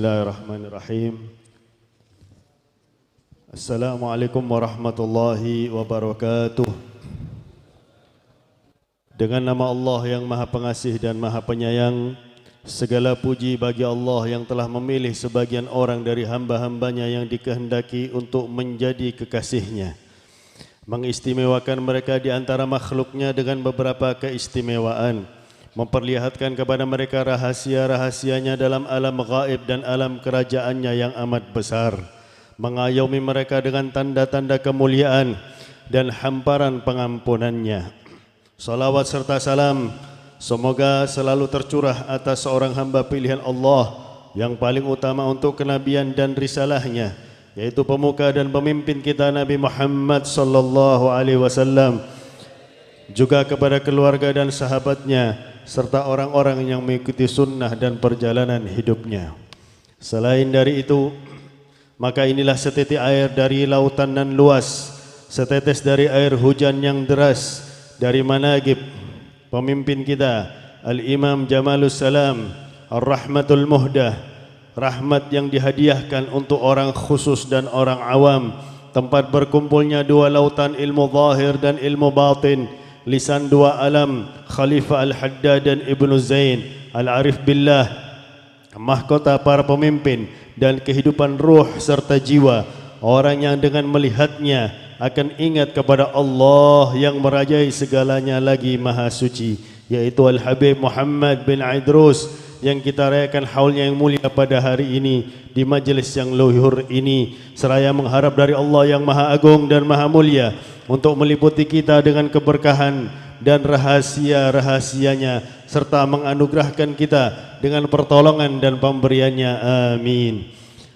Bismillahirrahmanirrahim. Assalamualaikum warahmatullahi wabarakatuh. Dengan nama Allah yang Maha Pengasih dan Maha Penyayang, segala puji bagi Allah yang telah memilih sebagian orang dari hamba-hambanya yang dikehendaki untuk menjadi kekasihnya, mengistimewakan mereka di antara makhluknya dengan beberapa keistimewaan, memperlihatkan kepada mereka rahasia-rahasianya dalam alam gaib dan alam kerajaannya yang amat besar, mengayomi mereka dengan tanda-tanda kemuliaan dan hamparan pengampunannya. Salawat serta salam semoga selalu tercurah atas seorang hamba pilihan Allah yang paling utama untuk kenabian dan risalahnya, yaitu pemuka dan pemimpin kita Nabi Muhammad sallallahu alaihi wasallam, juga kepada keluarga dan sahabatnya serta orang-orang yang mengikuti sunnah dan perjalanan hidupnya. Selain dari itu, maka inilah setetes air dari lautan nan luas, setetes dari air hujan yang deras dari manaqib pemimpin kita Al-Imam Jamalus Salam Ar-Rahmatul Muhdah, rahmat yang dihadiahkan untuk orang khusus dan orang awam, tempat berkumpulnya dua lautan ilmu zahir dan ilmu batin, lisan dua alam, Khalifah Al-Haddad dan Ibnu Zain Al-Arif Billah, mahkota para pemimpin dan kehidupan ruh serta jiwa, orang yang dengan melihatnya akan ingat kepada Allah yang merajai segalanya lagi maha suci, yaitu Al-Habib Muhammad bin Idrus yang kita rayakan haulnya yang mulia pada hari ini di majlis yang luhur ini, seraya mengharap dari Allah yang maha agung dan maha mulia untuk meliputi kita dengan keberkahan dan rahasia-rahasianya, serta menganugerahkan kita dengan pertolongan dan pemberiannya. Amin.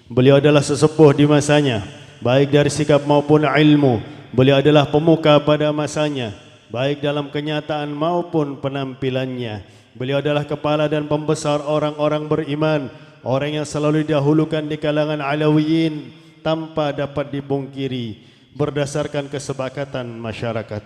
Beliau adalah sesepuh di masanya, baik dari sikap maupun ilmu. Beliau adalah pemuka pada masanya, baik dalam kenyataan maupun penampilannya. Beliau adalah kepala dan pembesar orang-orang beriman, orang yang selalu didahulukan di kalangan Alawiyin tanpa dapat dipungkiri berdasarkan kesepakatan masyarakat.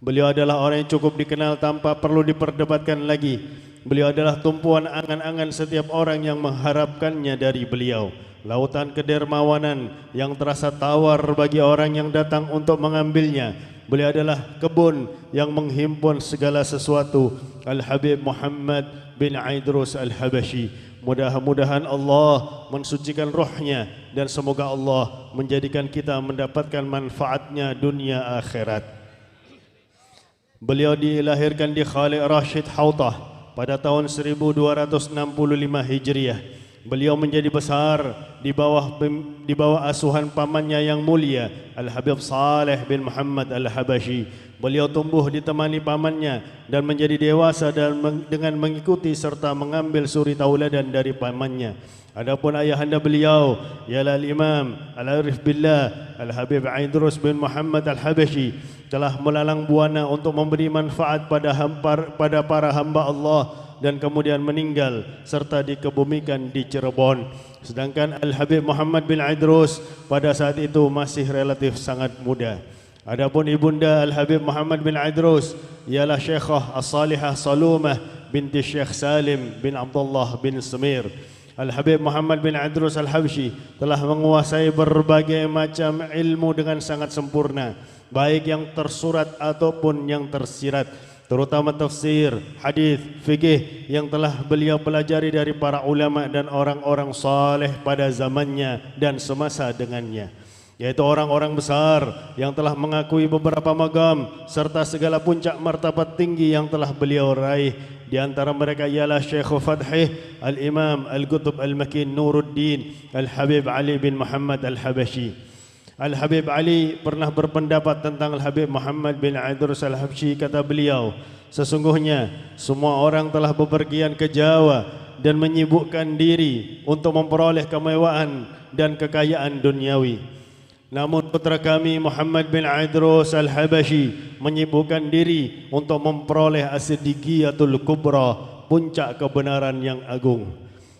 Beliau adalah orang yang cukup dikenal tanpa perlu diperdebatkan lagi. Beliau adalah tumpuan angan-angan setiap orang yang mengharapkannya dari beliau, lautan kedermawanan yang terasa tawar bagi orang yang datang untuk mengambilnya. Beliau adalah kebun yang menghimpun segala sesuatu, Al-Habib Muhammad bin Idrus Al-Habashi. Mudah-mudahan Allah mensucikan rohnya dan semoga Allah menjadikan kita mendapatkan manfaatnya dunia akhirat. Beliau dilahirkan di Khalid Rashid Hautah pada tahun 1265 Hijriah. Beliau menjadi besar di bawah asuhan pamannya yang mulia Al-Habib Saleh bin Muhammad Al-Habashi. Beliau tumbuh ditemani pamannya dan menjadi dewasa dengan mengikuti serta mengambil suri tauladan dari pamannya. Adapun ayahanda beliau ialah Al-Imam Al-Arif Billah Al-Habib Idrus bin Muhammad Al-Habashi, telah melalang buana untuk memberi manfaat pada para hamba Allah dan kemudian meninggal serta dikebumikan di Cirebon. Sedangkan Al-Habib Muhammad bin Idrus pada saat itu masih relatif sangat muda. Adapun ibunda Al-Habib Muhammad bin Idrus ialah Syekhah As-Salihah Salumah binti Syekh Salim bin Abdullah bin Semir. Al-Habib Muhammad bin Idrus Al-Habshi telah menguasai berbagai macam ilmu dengan sangat sempurna, baik yang tersurat ataupun yang tersirat, terutama tafsir, hadis, fikih yang telah beliau pelajari dari para ulama dan orang-orang saleh pada zamannya dan semasa dengannya, yaitu orang-orang besar yang telah mengakui beberapa magam serta segala puncak martabat tinggi yang telah beliau raih. Di antara mereka ialah Syekh Fathih Al-Imam Al-Qutb Al-Makin Nuruddin Al-Habib Ali bin Muhammad Al-Habashi. Al-Habib Ali pernah berpendapat tentang Al-Habib Muhammad bin Idrus Al-Habshi. Kata beliau, sesungguhnya semua orang telah bepergian ke Jawa dan menyibukkan diri untuk memperoleh kemewahan dan kekayaan duniawi. Namun putra kami Muhammad bin Idrus Al-Habashi menyibukkan diri untuk memperoleh as-siddiqiyatul kubra, puncak kebenaran yang agung.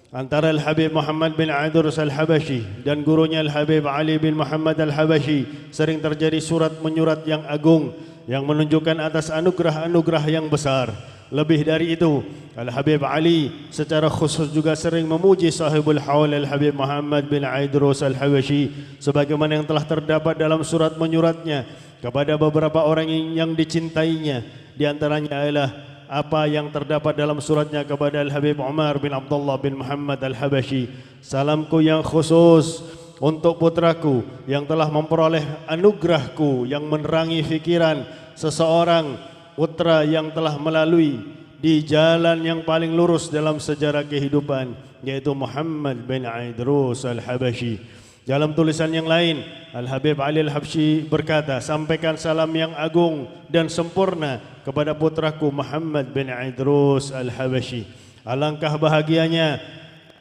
Antara Al-Habib Muhammad bin Idrus Al-Habashi dan gurunya Al-Habib Ali bin Muhammad Al-Habashi sering terjadi surat menyurat yang agung yang menunjukkan atas anugerah-anugerah yang besar. Lebih dari itu, Al-Habib Ali secara khusus juga sering memuji sahibul haul Al-Habib Muhammad bin Aidrus Al-Habashi sebagaimana yang telah terdapat dalam surat menyuratnya kepada beberapa orang yang dicintainya. Di antaranya adalah apa yang terdapat dalam suratnya kepada Al-Habib Umar bin Abdullah bin Muhammad Al-Habashi. Salamku yang khusus untuk putraku yang telah memperoleh anugerahku yang menerangi fikiran seseorang putra yang telah melalui di jalan yang paling lurus dalam sejarah kehidupan, yaitu Muhammad bin Aidrus Al-Habashi. Dalam tulisan yang lain, Al-Habib Ali Al-Habsyi berkata, sampaikan salam yang agung dan sempurna kepada putraku Muhammad bin Aidrus Al-Habashi. Alangkah bahagianya,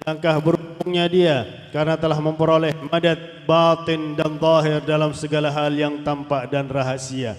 alangkah beruntungnya dia karena telah memperoleh madad batin dan zahir dalam segala hal yang tampak dan rahasia.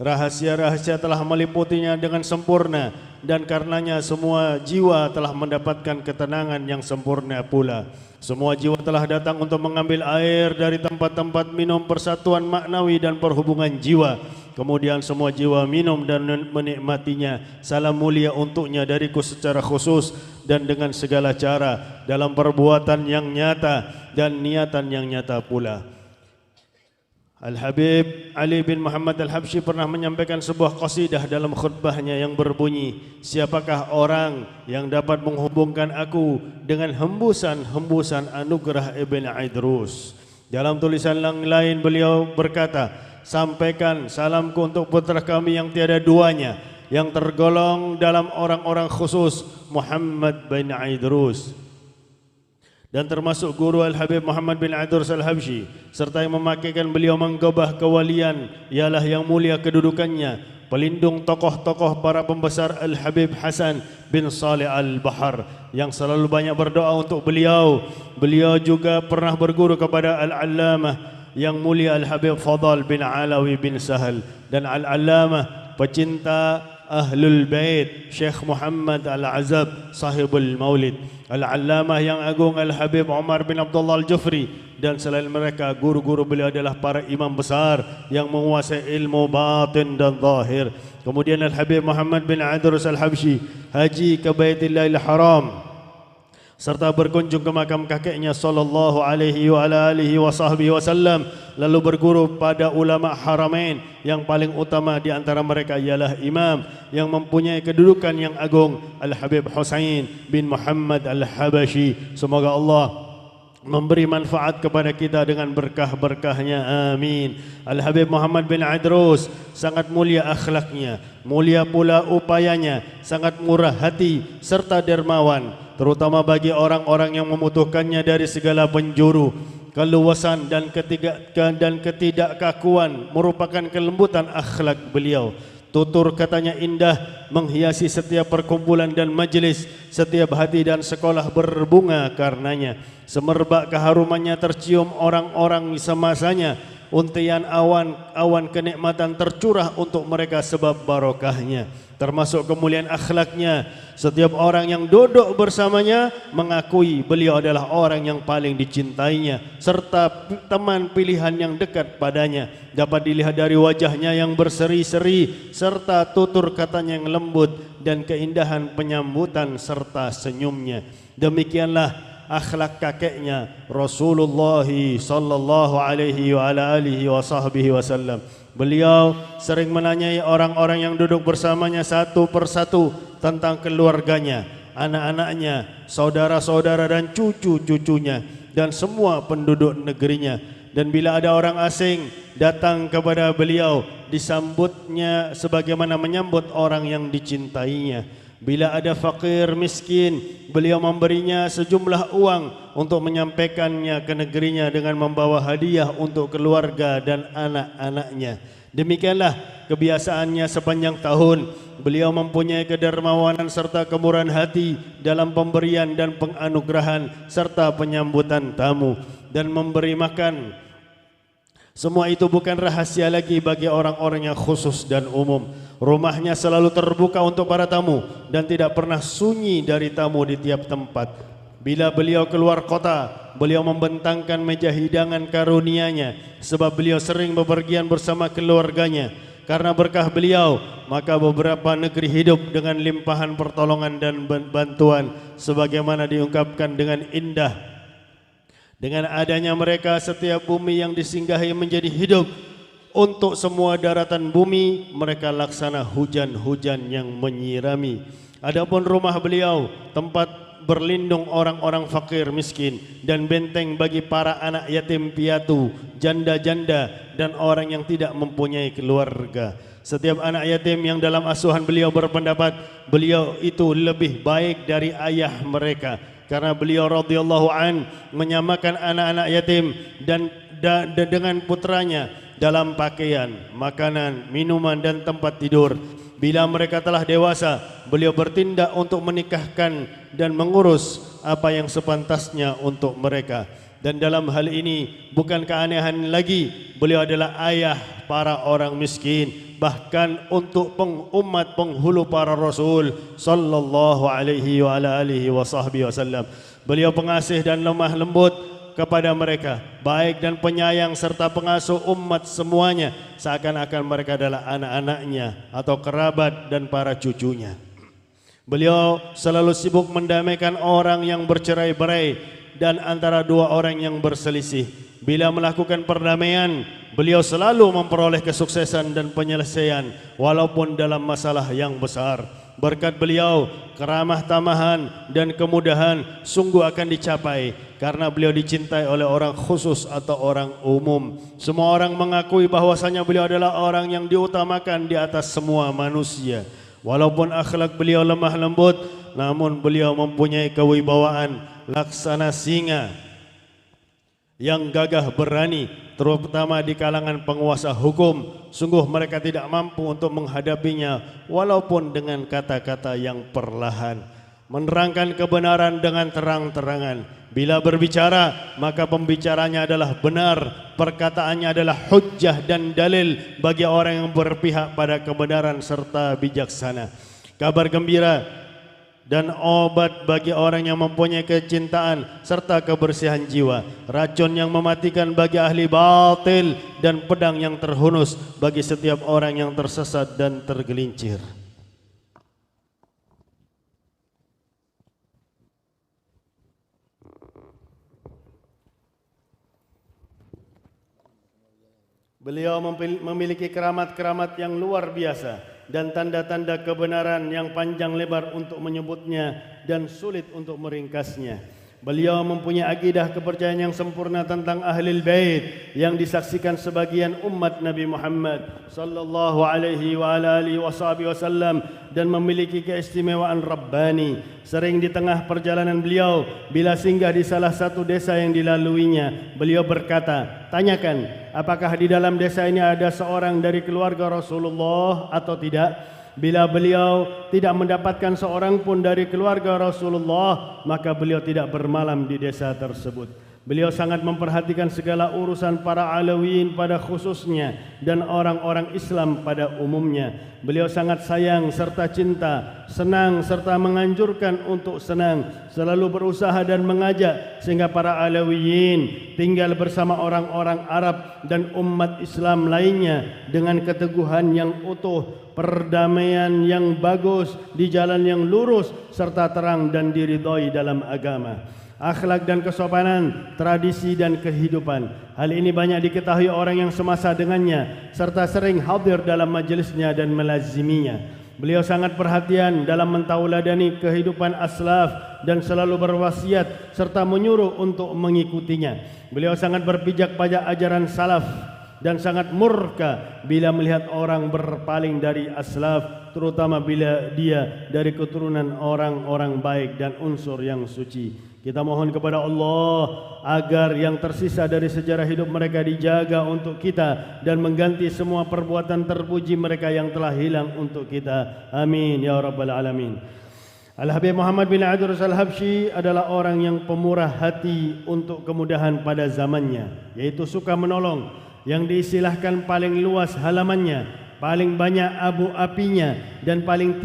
Rahasia-rahasia telah meliputinya dengan sempurna dan karenanya semua jiwa telah mendapatkan ketenangan yang sempurna pula. Semua jiwa telah datang untuk mengambil air dari tempat-tempat minum persatuan maknawi dan perhubungan jiwa. Kemudian semua jiwa minum dan menikmatinya. Salam mulia untuknya dariku secara khusus dan dengan segala cara dalam perbuatan yang nyata dan niatan yang nyata pula. Al-Habib Ali bin Muhammad Al-Habsyi pernah menyampaikan sebuah qasidah dalam khutbahnya yang berbunyi, siapakah orang yang dapat menghubungkan aku dengan hembusan-hembusan anugerah Ibn Aidrus. Dalam tulisan yang lain beliau berkata, sampaikan salamku untuk putra kami yang tiada duanya, yang tergolong dalam orang-orang khusus, Muhammad bin Aidrus, dan termasuk guru Al-Habib Muhammad bin Aidrus Al-Habsyi, serta yang memakaikan beliau menggobah kewalian ialah yang mulia kedudukannya, pelindung tokoh-tokoh para pembesar Al-Habib Hasan bin Saleh Al-Bahar yang selalu banyak berdoa untuk beliau. Beliau juga pernah berguru kepada Al-Allamah yang mulia Al-Habib Fadal bin Alawi bin Sahal dan Al-Allamah pecinta Ahlul Bait Syekh Muhammad Al-Azab sahibul Maulid, Al-Allamah yang agung Al-Habib Umar bin Abdullah Al-Jufri, dan selain mereka guru-guru beliau adalah para imam besar yang menguasai ilmu batin dan zahir. Kemudian Al-Habib Muhammad bin Aidrus Al-Habsyi haji ke Baitillahil Haram serta berkunjung ke makam kakeknya sallallahu alaihi wa alihi wasallam, lalu berguru pada ulama haramain yang paling utama di antara mereka ialah imam yang mempunyai kedudukan yang agung, Al-Habib Husain bin Muhammad Al-Habashi. Semoga Allah memberi manfaat kepada kita dengan berkah-berkahnya, amin. Al-Habib Muhammad bin Aidrus sangat mulia akhlaknya, mulia pula upayanya, sangat murah hati serta dermawan, terutama bagi orang-orang yang membutuhkannya dari segala penjuru. Keluasan dan ketidakkakuan merupakan kelembutan akhlak beliau. Tutur katanya indah menghiasi setiap perkumpulan dan majlis, setiap hati dan sekolah berbunga karenanya. Semerbak keharumannya tercium orang-orang semasanya, untian awan kenikmatan tercurah untuk mereka sebab barokahnya. Termasuk kemuliaan akhlaknya, setiap orang yang duduk bersamanya mengakui beliau adalah orang yang paling dicintainya serta teman pilihan yang dekat padanya. Dapat dilihat dari wajahnya yang berseri-seri serta tutur katanya yang lembut dan keindahan penyambutan serta senyumnya. Demikianlah akhlak kakeknya Rasulullah sallallahu alaihi wa alihi wasallam. Beliau sering menanyai orang-orang yang duduk bersamanya satu persatu tentang keluarganya, anak-anaknya, saudara-saudara dan cucu-cucunya dan semua penduduk negerinya. Dan bila ada orang asing datang kepada beliau, disambutnya sebagaimana menyambut orang yang dicintainya. Bila ada fakir miskin, beliau memberinya sejumlah uang untuk menyampaikannya ke negerinya dengan membawa hadiah untuk keluarga dan anak-anaknya. Demikianlah kebiasaannya sepanjang tahun. Beliau mempunyai kedermawanan serta kemurahan hati dalam pemberian dan penganugerahan serta penyambutan tamu dan memberi makan. Semua itu bukan rahasia lagi bagi orang-orang yang khusus dan umum. Rumahnya selalu terbuka untuk para tamu dan tidak pernah sunyi dari tamu di tiap tempat. Bila beliau keluar kota, beliau membentangkan meja hidangan karunia-Nya sebab beliau sering bepergian bersama keluarganya. karena berkah beliau maka beberapa negeri hidup dengan limpahan pertolongan dan bantuan sebagaimana diungkapkan dengan indah. Dengan adanya mereka setiap bumi yang disinggahi menjadi hidup. Untuk semua daratan bumi mereka laksana hujan-hujan yang menyirami. Adapun rumah beliau tempat berlindung orang-orang fakir miskin dan benteng bagi para anak yatim piatu, janda-janda dan orang yang tidak mempunyai keluarga. Setiap anak yatim yang dalam asuhan beliau berpendapat beliau itu lebih baik dari ayah mereka, karena beliau radhiyallahu an menyamakan anak-anak yatim dan dengan putranya dalam pakaian, makanan, minuman dan tempat tidur. Bila mereka telah dewasa, beliau bertindak untuk menikahkan dan mengurus apa yang sepantasnya untuk mereka. Dan dalam hal ini bukan keanehan lagi, beliau adalah ayah para orang miskin, bahkan untuk umat penghulu para rasul sallallahu alaihi wa ala alihi wasallam. Beliau pengasih dan lemah lembut kepada mereka, baik dan penyayang serta pengasuh umat semuanya, seakan-akan mereka adalah anak-anaknya atau kerabat dan para cucunya. Beliau selalu sibuk mendamaikan orang yang bercerai-berai dan antara dua orang yang berselisih. Bila melakukan perdamaian, beliau selalu memperoleh kesuksesan dan penyelesaian walaupun dalam masalah yang besar. Berkat beliau, keramah tamahan dan kemudahan sungguh akan dicapai karena beliau dicintai oleh orang khusus atau orang umum. Semua orang mengakui bahwasanya beliau adalah orang yang diutamakan di atas semua manusia. Walaupun akhlak beliau lemah lembut, namun beliau mempunyai kewibawaan laksana singa yang gagah berani, terutama di kalangan penguasa hukum. Sungguh mereka tidak mampu untuk menghadapinya walaupun dengan kata-kata yang perlahan. Menerangkan kebenaran dengan terang-terangan. Bila berbicara maka pembicaranya adalah benar, perkataannya adalah hujjah dan dalil bagi orang yang berpihak pada kebenaran serta bijaksana. Kabar gembira dan obat bagi orang yang mempunyai kecintaan serta kebersihan jiwa, racun yang mematikan bagi ahli batil dan pedang yang terhunus bagi setiap orang yang tersesat dan tergelincir. Beliau memiliki keramat-keramat yang luar biasa dan tanda-tanda kebenaran yang panjang lebar untuk menyebutnya dan sulit untuk meringkasnya. Beliau mempunyai akidah kepercayaan yang sempurna tentang Ahlul Bait yang disaksikan sebagian umat Nabi Muhammad sallallahu alaihi wa ala alihi wasallam dan memiliki keistimewaan Rabbani. Sering di tengah perjalanan beliau bila singgah di salah satu desa yang dilaluinya, beliau berkata, "Tanyakan, apakah di dalam desa ini ada seorang dari keluarga Rasulullah atau tidak?" Bila beliau tidak mendapatkan seorang pun dari keluarga Rasulullah, maka beliau tidak bermalam di desa tersebut. Beliau sangat memperhatikan segala urusan para Alawiyin pada khususnya dan orang-orang Islam pada umumnya. Beliau sangat sayang serta cinta, senang serta menganjurkan untuk senang, selalu berusaha dan mengajak sehingga para Alawiyin tinggal bersama orang-orang Arab dan umat Islam lainnya dengan keteguhan yang utuh, perdamaian yang bagus di jalan yang lurus serta terang dan diridhoi dalam agama, akhlak dan kesopanan, tradisi dan kehidupan. Hal ini banyak diketahui orang yang semasa dengannya serta sering hadir dalam majelisnya dan melaziminya. Beliau sangat perhatian dalam mentauladani kehidupan aslaf dan selalu berwasiat serta menyuruh untuk mengikutinya. Beliau sangat berpijak pada ajaran salaf dan sangat murka bila melihat orang berpaling dari aslaf, terutama bila dia dari keturunan orang-orang baik dan unsur yang suci. Kita mohon kepada Allah agar yang tersisa dari sejarah hidup mereka dijaga untuk kita dan mengganti semua perbuatan terpuji mereka yang telah hilang untuk kita. Amin ya rabbal alamin. Al-Habib Muhammad bin Idris Al-Habsyi adalah orang yang pemurah hati untuk kemudahan pada zamannya, yaitu suka menolong, yang diistilahkan paling luas halamannya paling banyak abu apinya, dan paling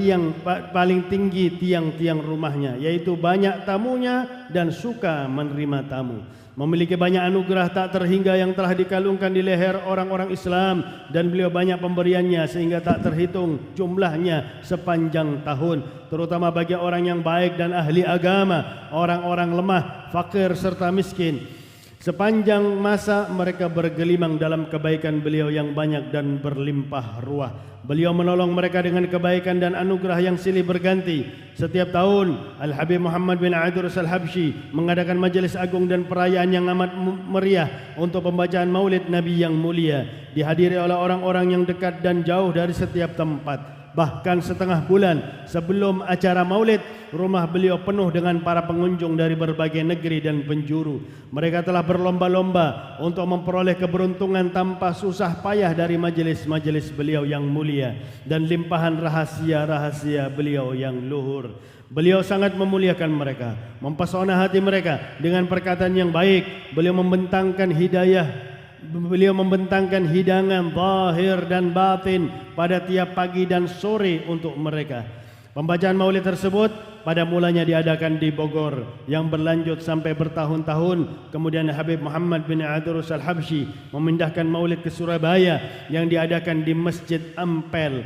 tinggi tiang-tiang rumahnya, yaitu banyak tamunya dan suka menerima tamu. Memiliki banyak anugerah tak terhingga yang telah dikalungkan di leher orang-orang Islam, dan beliau banyak pemberiannya sehingga tak terhitung jumlahnya sepanjang tahun, terutama bagi orang yang baik dan ahli agama, orang-orang lemah, fakir serta miskin. Sepanjang masa mereka bergelimang dalam kebaikan beliau yang banyak dan berlimpah ruah. Beliau menolong mereka dengan kebaikan dan anugerah yang silih berganti. Setiap tahun Al-Habib Muhammad bin Aidrus Al-Habsyi mengadakan majlis agung dan perayaan yang amat meriah untuk pembacaan maulid Nabi yang mulia, dihadiri oleh orang-orang yang dekat dan jauh dari setiap tempat. Bahkan setengah bulan sebelum acara maulid, rumah beliau penuh dengan para pengunjung dari berbagai negeri dan penjuru. Mereka telah berlomba-lomba untuk memperoleh keberuntungan tanpa susah payah dari majelis-majelis beliau yang mulia dan limpahan rahasia-rahasia beliau yang luhur. Beliau sangat memuliakan mereka, mempesona hati mereka dengan perkataan yang baik. Beliau membentangkan hidangan zahir dan batin pada tiap pagi dan sore untuk mereka. Pembacaan maulid tersebut pada mulanya diadakan di Bogor yang berlanjut sampai bertahun-tahun. Kemudian Habib Muhammad bin Aidrus Al-Habsyi memindahkan maulid ke Surabaya yang diadakan di Masjid Ampel,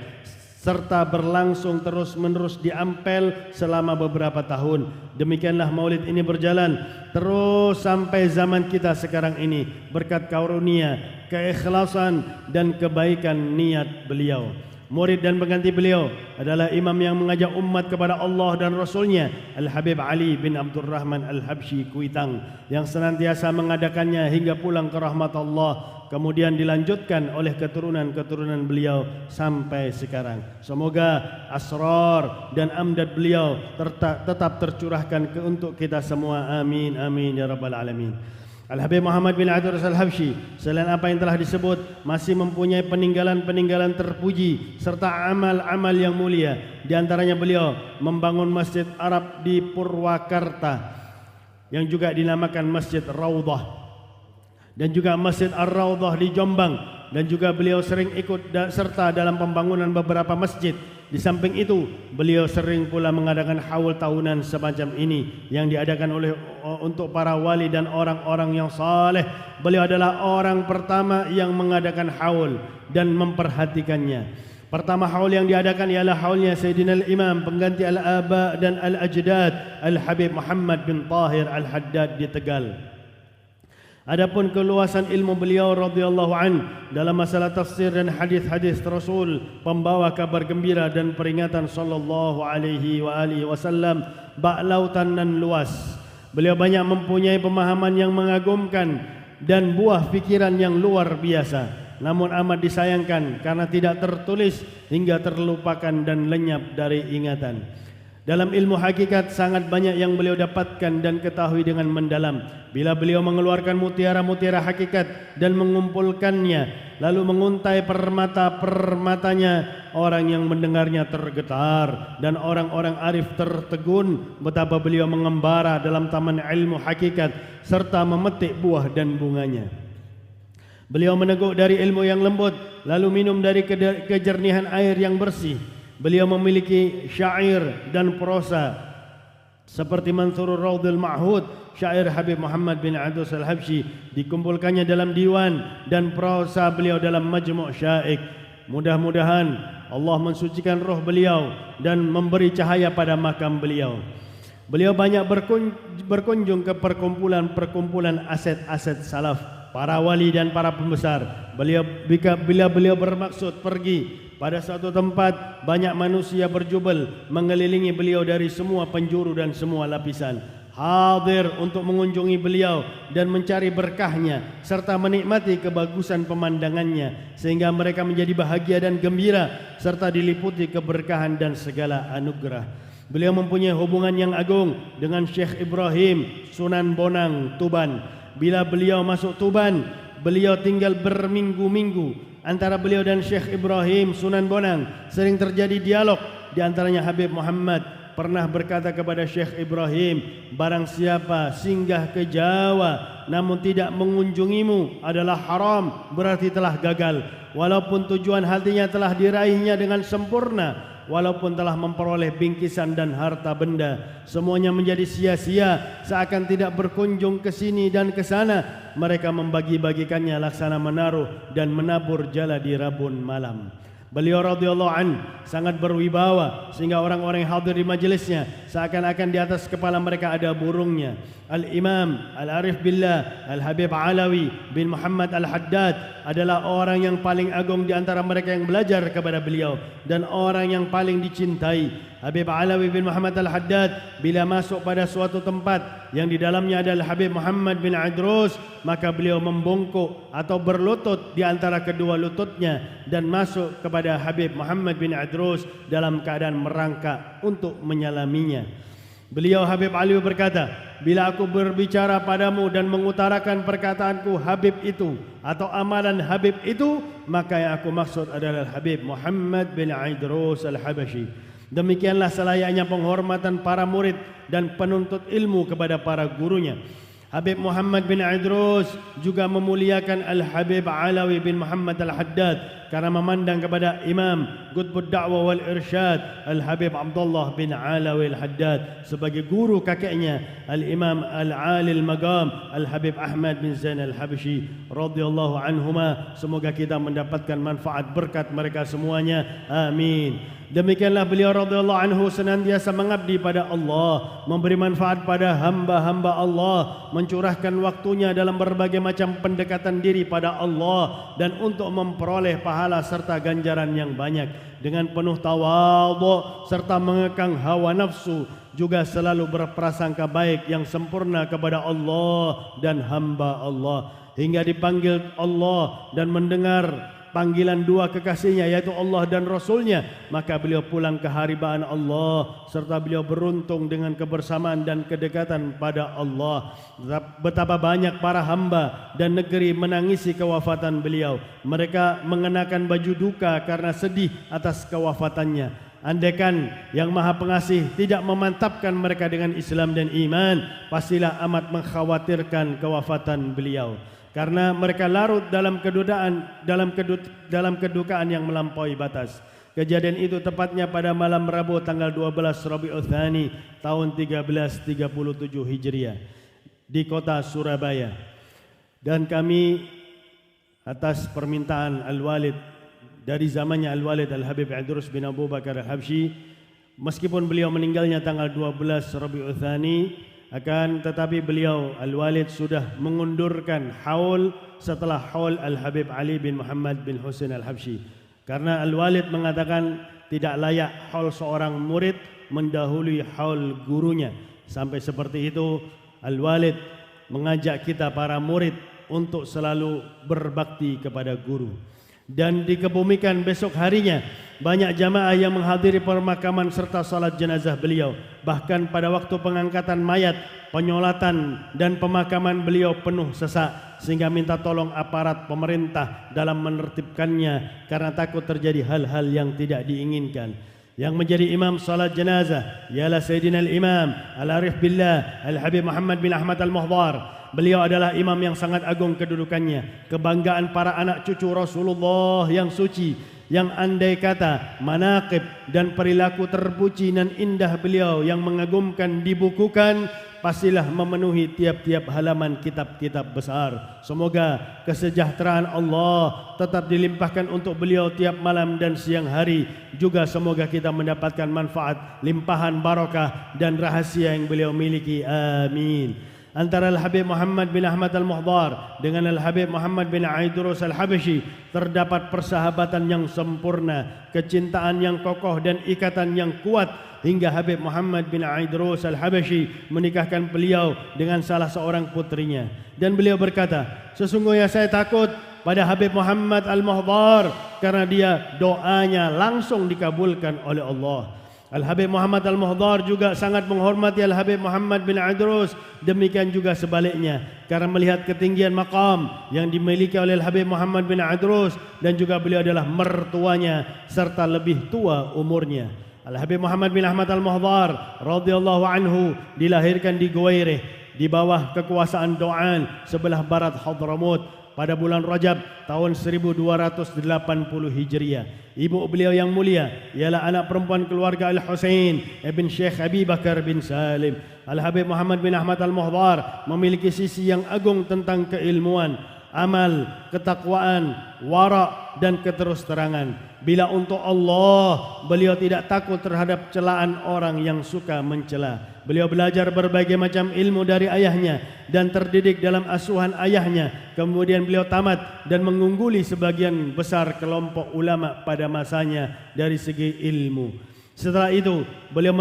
serta berlangsung terus-menerus di Ampel selama beberapa tahun. Demikianlah maulid ini berjalan terus sampai zaman kita sekarang ini berkat karunia, keikhlasan dan kebaikan niat beliau. Murid dan pengganti beliau adalah imam yang mengajak umat kepada Allah dan Rasulnya, Al-Habib Ali bin Abdul Rahman Al-Habsyi Kuitang, yang senantiasa mengadakannya hingga pulang ke rahmat Allah, kemudian dilanjutkan oleh keturunan-keturunan beliau sampai sekarang. Semoga asrar dan amdad beliau tetap tercurahkan untuk kita semua. Amin, amin ya rabbal alamin. Al-Habib Muhammad bin Aidrus Al-Habsyi selain apa yang telah disebut masih mempunyai peninggalan-peninggalan terpuji serta amal-amal yang mulia. Di antaranya beliau membangun Masjid Arab di Purwakarta yang juga dinamakan Masjid Raudhah, dan juga Masjid Ar-Raudhah di Jombang, dan juga beliau sering ikut serta dalam pembangunan beberapa masjid. Di samping itu, beliau sering pula mengadakan haul tahunan semacam ini yang diadakan untuk para wali dan orang-orang yang saleh. Beliau adalah orang pertama yang mengadakan haul dan memperhatikannya. Pertama haul yang diadakan ialah haulnya Sayyidina Al-Imam pengganti Al-Aba dan Al-Ajdad Al-Habib Muhammad bin Tahir Al-Haddad di Tegal. Adapun keluasan ilmu beliau radhiyallahu an dalam masalah tafsir dan hadis-hadis Rasul, pembawa kabar gembira dan peringatan sallallahu alaihi wasallam, bak lautan nan luas. Beliau banyak mempunyai pemahaman yang mengagumkan dan buah pikiran yang luar biasa, namun amat disayangkan karena tidak tertulis hingga terlupakan dan lenyap dari ingatan. Dalam ilmu hakikat sangat banyak yang beliau dapatkan dan ketahui dengan mendalam. Bila beliau mengeluarkan mutiara-mutiara hakikat dan mengumpulkannya, lalu menguntai permata-permatanya, orang yang mendengarnya tergetar dan orang-orang arif tertegun betapa beliau mengembara dalam taman ilmu hakikat serta memetik buah dan bunganya. Beliau meneguk dari ilmu yang lembut, lalu minum dari kejernihan air yang bersih. Beliau memiliki syair dan prosa seperti Mansurur Raudhul Ma'hud, syair Habib Muhammad bin Aidrus Al-Habsyi, dikumpulkannya dalam diwan, dan prosa beliau dalam Majmu' Syaik. Mudah-mudahan Allah mensucikan roh beliau dan memberi cahaya pada makam beliau. Beliau banyak berkunjung ke perkumpulan-perkumpulan aset-aset salaf, para wali dan para pembesar. Bila beliau bermaksud pergi pada suatu tempat, banyak manusia berjubel mengelilingi beliau dari semua penjuru dan semua lapisan, hadir untuk mengunjungi beliau dan mencari berkahnya serta menikmati kebagusan pemandangannya, sehingga mereka menjadi bahagia dan gembira serta diliputi keberkahan dan segala anugerah. Beliau mempunyai hubungan yang agung dengan Syekh Ibrahim Sunan Bonang, Tuban. Bila beliau masuk Tuban, beliau tinggal berminggu-minggu. Antara beliau dan Syekh Ibrahim Sunan Bonang sering terjadi dialog, di antaranya Habib Muhammad pernah berkata kepada Syekh Ibrahim, barang siapa singgah ke Jawa namun tidak mengunjungimu adalah haram, berarti telah gagal. Walaupun tujuan hatinya telah diraihnya dengan sempurna, walaupun telah memperoleh bingkisan dan harta benda, semuanya menjadi sia-sia, seakan tidak berkunjung ke sini dan ke sana. Mereka membagi-bagikannya laksana menaruh dan menabur jala di rabun malam. Beliau radhiyallahu an sangat berwibawa sehingga orang-orang yang hadir di majelisnya seakan-akan di atas kepala mereka ada burungnya. Al-Imam Al-Arif Billah Al-Habib Alawi bin Muhammad Al-Haddad adalah orang yang paling agung di antara mereka yang belajar kepada beliau dan orang yang paling dicintai. Habib Alawi bin Muhammad Al-Haddad bila masuk pada suatu tempat yang di dalamnya adalah Habib Muhammad bin Idrus, maka beliau membungkuk atau berlutut di antara kedua lututnya dan masuk kepada Habib Muhammad bin Idrus dalam keadaan merangkak untuk menyalaminya. Beliau Habib Ali berkata, bila aku berbicara padamu dan mengutarakan perkataanku Habib itu atau amalan Habib itu, maka yang aku maksud adalah Habib Muhammad bin Idrus Al-Habashi. Demikianlah selayaknya penghormatan para murid dan penuntut ilmu kepada para gurunya. Habib Muhammad bin Idrus juga memuliakan Al-Habib Alawi bin Muhammad Al-Haddad karena memandang kepada Imam Qutbud Da'wah wal Irsyad Al-Habib Abdullah bin Alawi Al-Haddad sebagai guru kakeknya Al-Imam Al-Ali Al-Maqam Al-Habib Ahmad bin Zain Al-Habashi radhiyallahu anhuma. Semoga kita mendapatkan manfaat berkat mereka semuanya. Amin. Demikianlah beliau radhiyallahu anhu senantiasa mengabdi pada Allah, memberi manfaat pada hamba-hamba Allah, mencurahkan waktunya dalam berbagai macam pendekatan diri pada Allah dan untuk memperoleh pahala serta ganjaran yang banyak. Dengan penuh tawadhu serta mengekang hawa nafsu, juga selalu berprasangka baik yang sempurna kepada Allah dan hamba Allah, hingga dipanggil Allah dan mendengar panggilan dua kekasihnya yaitu Allah dan Rasulnya, maka beliau pulang ke haribaan Allah serta beliau beruntung dengan kebersamaan dan kedekatan pada Allah. Betapa banyak para hamba dan negeri menangisi kewafatan beliau. Mereka mengenakan baju duka karena sedih atas kewafatannya. Andaikan yang Maha Pengasih tidak memantapkan mereka dengan Islam dan iman, pastilah amat mengkhawatirkan kewafatan beliau. Karena mereka larut dalam kedukaan yang melampaui batas. Kejadian itu tepatnya pada malam Rabu tanggal 12 Rabiul Tsani tahun 1337 Hijriah di kota Surabaya. Dan kami atas permintaan Al-Walid dari zamannya Al-Walid Al-Habib Idrus bin Abu Bakar Al-Habsyi, meskipun beliau meninggalnya tanggal 12 Rabiul Tsani, akan tetapi beliau Al-Walid sudah mengundurkan haul setelah haul Al-Habib Ali bin Muhammad bin Husain Al-Habsyi. Karena Al-Walid mengatakan tidak layak haul seorang murid mendahului haul gurunya. Sampai seperti itu Al-Walid mengajak kita para murid untuk selalu berbakti kepada guru. Dan dikebumikan besok harinya banyak jamaah yang menghadiri pemakaman serta salat jenazah beliau. Bahkan pada waktu pengangkatan mayat, penyolatan dan pemakaman beliau penuh sesak sehingga minta tolong aparat pemerintah dalam menertibkannya karena takut terjadi hal-hal yang tidak diinginkan. Yang menjadi imam salat jenazah ialah Sayyidina Al-Imam Al-Arif Billah Al-Habib Muhammad bin Ahmad Al-Muhdar. Beliau adalah imam yang sangat agung kedudukannya, kebanggaan para anak cucu Rasulullah yang suci, yang andai kata manaqib dan perilaku terpuji dan indah beliau yang mengagumkan dibukukan, pastilah memenuhi tiap-tiap halaman kitab-kitab besar. Semoga kesejahteraan Allah tetap dilimpahkan untuk beliau tiap malam dan siang hari. Juga semoga kita mendapatkan manfaat, limpahan barakah dan rahasia yang beliau miliki. Amin. Antara Al-Habib Muhammad bin Ahmad Al-Muhdar dengan Al-Habib Muhammad bin Idrus Al-Habashi terdapat persahabatan yang sempurna, kecintaan yang kokoh dan ikatan yang kuat, hingga Habib Muhammad bin Idrus Al-Habashi menikahkan beliau dengan salah seorang putrinya. Dan beliau berkata, sesungguhnya saya takut pada Habib Muhammad Al-Muhdar karena dia doanya langsung dikabulkan oleh Allah. Al-Habib Muhammad Al-Muhdar juga sangat menghormati Al-Habib Muhammad bin Idrus. Demikian juga sebaliknya, karena melihat ketinggian maqam yang dimiliki oleh Al-Habib Muhammad bin Idrus dan juga beliau adalah mertuanya serta lebih tua umurnya. Al-Habib Muhammad bin Ahmad Al-Muhdhar radhiyallahu anhu dilahirkan di Guwairih di bawah kekuasaan Doan sebelah barat Hadramut pada bulan Rajab tahun 1280 Hijriah. Ibu beliau yang mulia ialah anak perempuan keluarga Al-Husain ibn Syekh Abi Bakar bin Salim. Al-Habib Muhammad bin Ahmad Al-Muhdhar memiliki sisi yang agung tentang keilmuan, amal, ketakwaan, wara' dan keterus-terangan. Bila untuk Allah, beliau tidak takut terhadap celaan orang yang suka mencela. Beliau belajar berbagai macam ilmu dari ayahnya dan terdidik dalam asuhan ayahnya. Kemudian beliau tamat dan mengungguli sebagian besar kelompok ulama pada masanya dari segi ilmu. Setelah itu, beliau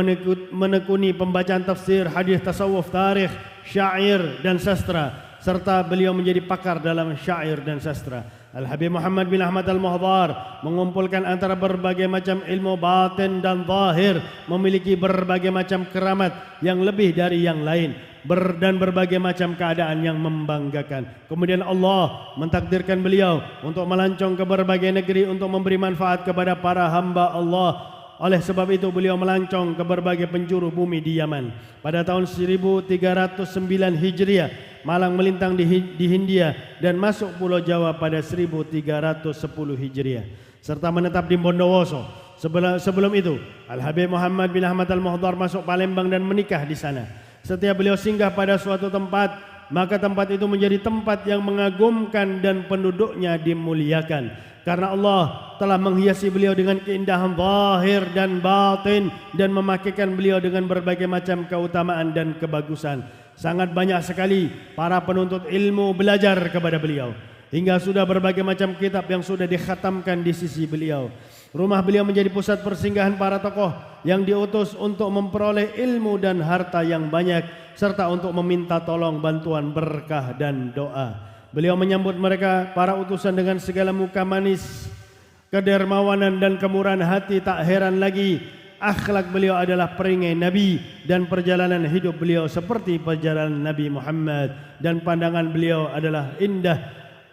menekuni pembacaan tafsir, hadis, tasawuf, tarikh, syair dan sastra, serta beliau menjadi pakar dalam syair dan sastra. Al-Habib Muhammad bin Ahmad Al-Muhdhar mengumpulkan antara berbagai macam ilmu batin dan zahir, memiliki berbagai macam keramat yang lebih dari yang lain, dan berbagai macam keadaan yang membanggakan. Kemudian Allah mentakdirkan beliau untuk melancong ke berbagai negeri untuk memberi manfaat kepada para hamba Allah. Oleh sebab itu beliau melancong ke berbagai penjuru bumi di Yaman. Pada tahun 1309 Hijriah, Malang melintang di Hindia dan masuk Pulau Jawa pada 1310 Hijriah, serta menetap di Bondowoso. Sebelum itu, Al-Habib Muhammad bin Ahmad Al-Muhdhar masuk Palembang dan menikah di sana. Setiap beliau singgah pada suatu tempat, maka tempat itu menjadi tempat yang mengagumkan dan penduduknya dimuliakan. Karena Allah telah menghiasi beliau dengan keindahan zahir dan batin dan memakaikan beliau dengan berbagai macam keutamaan dan kebagusan. Sangat banyak sekali para penuntut ilmu belajar kepada beliau, hingga sudah berbagai macam kitab yang sudah dikhatamkan di sisi beliau. Rumah beliau menjadi pusat persinggahan para tokoh yang diutus untuk memperoleh ilmu dan harta yang banyak, serta untuk meminta tolong, bantuan, berkah dan doa. Beliau menyambut mereka para utusan dengan segala muka manis, kedermawanan dan kemurahan hati. Tak heran lagi akhlak beliau adalah perangai Nabi dan perjalanan hidup beliau seperti perjalanan Nabi Muhammad, dan pandangan beliau adalah indah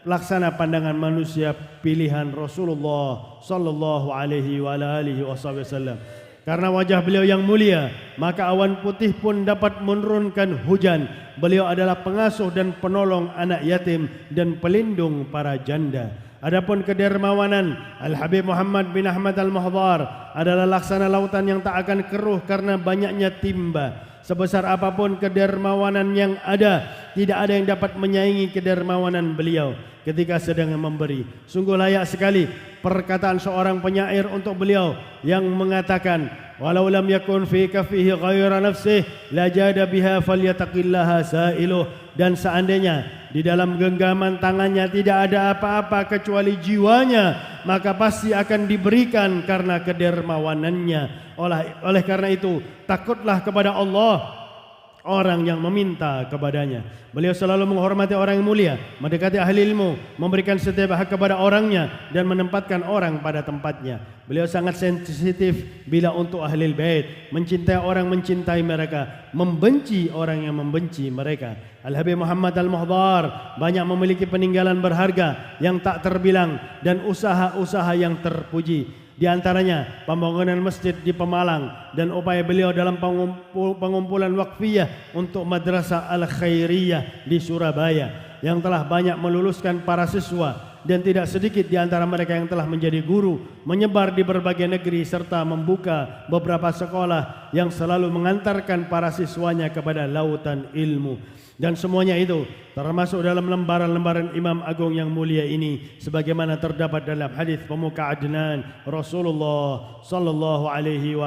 laksana pandangan manusia pilihan Rasulullah sallallahu alaihi wasallam. Karena wajah beliau yang mulia, maka awan putih pun dapat menurunkan hujan. Beliau adalah pengasuh dan penolong anak yatim dan pelindung para janda. Adapun kedermawanan Al-Habib Muhammad bin Ahmad Al-Muhdhar adalah laksana lautan yang tak akan keruh karena banyaknya timba. Sebesar apapun kedermawanan yang ada, tidak ada yang dapat menyaingi kedermawanan beliau ketika sedang memberi. Sungguh layak sekali perkataan seorang penyair untuk beliau yang mengatakan, walau lam yakun fi kafihi ghaira nafsih lajada biha falyataqillaha sailuh. Dan seandainya di dalam genggaman tangannya tidak ada apa-apa kecuali jiwanya, maka pasti akan diberikan karena kedermawanannya. Oleh karena itu, takutlah kepada Allah orang yang meminta kepadanya. Beliau selalu menghormati orang yang mulia, mendekati ahli ilmu, memberikan setiap hak kepada orangnya dan menempatkan orang pada tempatnya. Beliau sangat sensitif bila untuk ahli bait, mencintai orang mencintai mereka, membenci orang yang membenci mereka. Al-Habib Muhammad Al-Muhdhar banyak memiliki peninggalan berharga yang tak terbilang dan usaha-usaha yang terpuji. Di antaranya pembangunan masjid di Pemalang dan upaya beliau dalam pengumpulan wakfiyah untuk Madrasah Al-Khairiyah di Surabaya yang telah banyak meluluskan para siswa, dan tidak sedikit di antara mereka yang telah menjadi guru, menyebar di berbagai negeri serta membuka beberapa sekolah yang selalu mengantarkan para siswanya kepada lautan ilmu. Dan semuanya itu termasuk dalam lembaran-lembaran Imam Agung yang mulia ini, sebagaimana terdapat dalam hadis pemuka Adnan Rasulullah sallallahu alaihi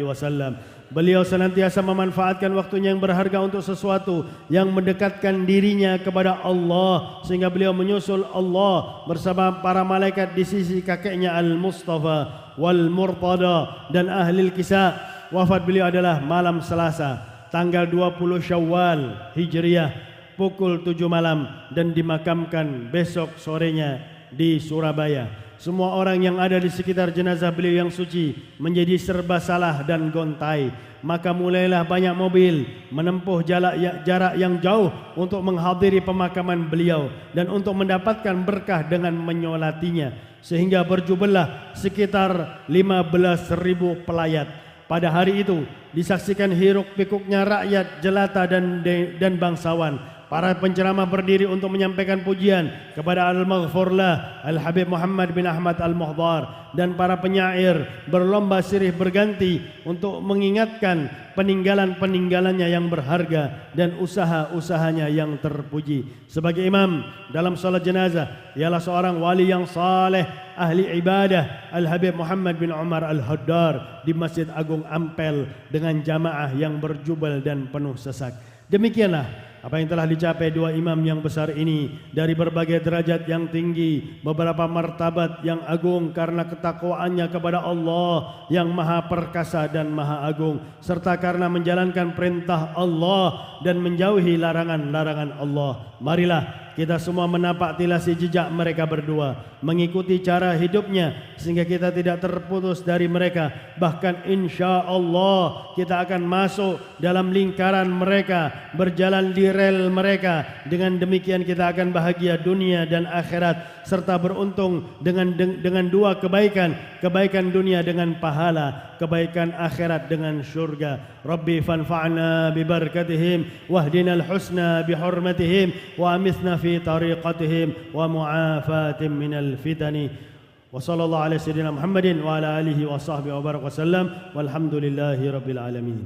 wasallam. Beliau senantiasa memanfaatkan waktunya yang berharga untuk sesuatu yang mendekatkan dirinya kepada Allah, sehingga beliau menyusul Allah bersama para malaikat di sisi kakeknya Al-Mustafa wal Murtada dan Ahlil Kisah. Wafat beliau adalah malam Selasa, tanggal 20 Syawal Hijriah pukul 7 malam dan dimakamkan besok sorenya di Surabaya. semua orang yang ada di sekitar jenazah beliau yang suci menjadi serba salah dan gontai. Maka mulailah banyak mobil menempuh jarak yang jauh untuk menghadiri pemakaman beliau dan untuk mendapatkan berkah dengan menyolatinya, sehingga berjumlah sekitar 15.000 pelayat. Pada hari itu disaksikan hiruk pikuknya rakyat jelata dan bangsawan. Para penceramah berdiri untuk menyampaikan pujian kepada Al-Maghfurlah Al-Habib Muhammad bin Ahmad Al-Muhdar, dan para penyair berlomba sirih berganti untuk mengingatkan peninggalan-peninggalannya yang berharga dan usaha-usahanya yang terpuji. Sebagai imam dalam salat jenazah ialah seorang wali yang saleh, ahli ibadah, Al-Habib Muhammad bin Umar Al-Haddar di Masjid Agung Ampel dengan jamaah yang berjubel dan penuh sesak. Demikianlah apa yang telah dicapai dua imam yang besar ini dari berbagai derajat yang tinggi, beberapa martabat yang agung karena ketakwaannya kepada Allah yang maha perkasa dan maha agung, serta karena menjalankan perintah Allah dan menjauhi larangan-larangan Allah. Marilah kita semua menapak tilasi jejak mereka berdua, mengikuti cara hidupnya sehingga kita tidak terputus dari mereka. Bahkan insya Allah kita akan masuk dalam lingkaran mereka, berjalan di rel mereka. Dengan demikian kita akan bahagia dunia dan akhirat, serta beruntung dengan dua kebaikan, kebaikan dunia dengan pahala, kebaikan akhirat dengan syurga. Rabbi fanfa'na bibarakatihim wahdinal husna bihurmatihim wa amithna fi tariqatihim wa mu'afatim minal fitani. Wa sallallahu ala sayyidina Muhammadin wa ala alihi wa sahbihi wa baraka wasallam walhamdulillahi rabbil alamin.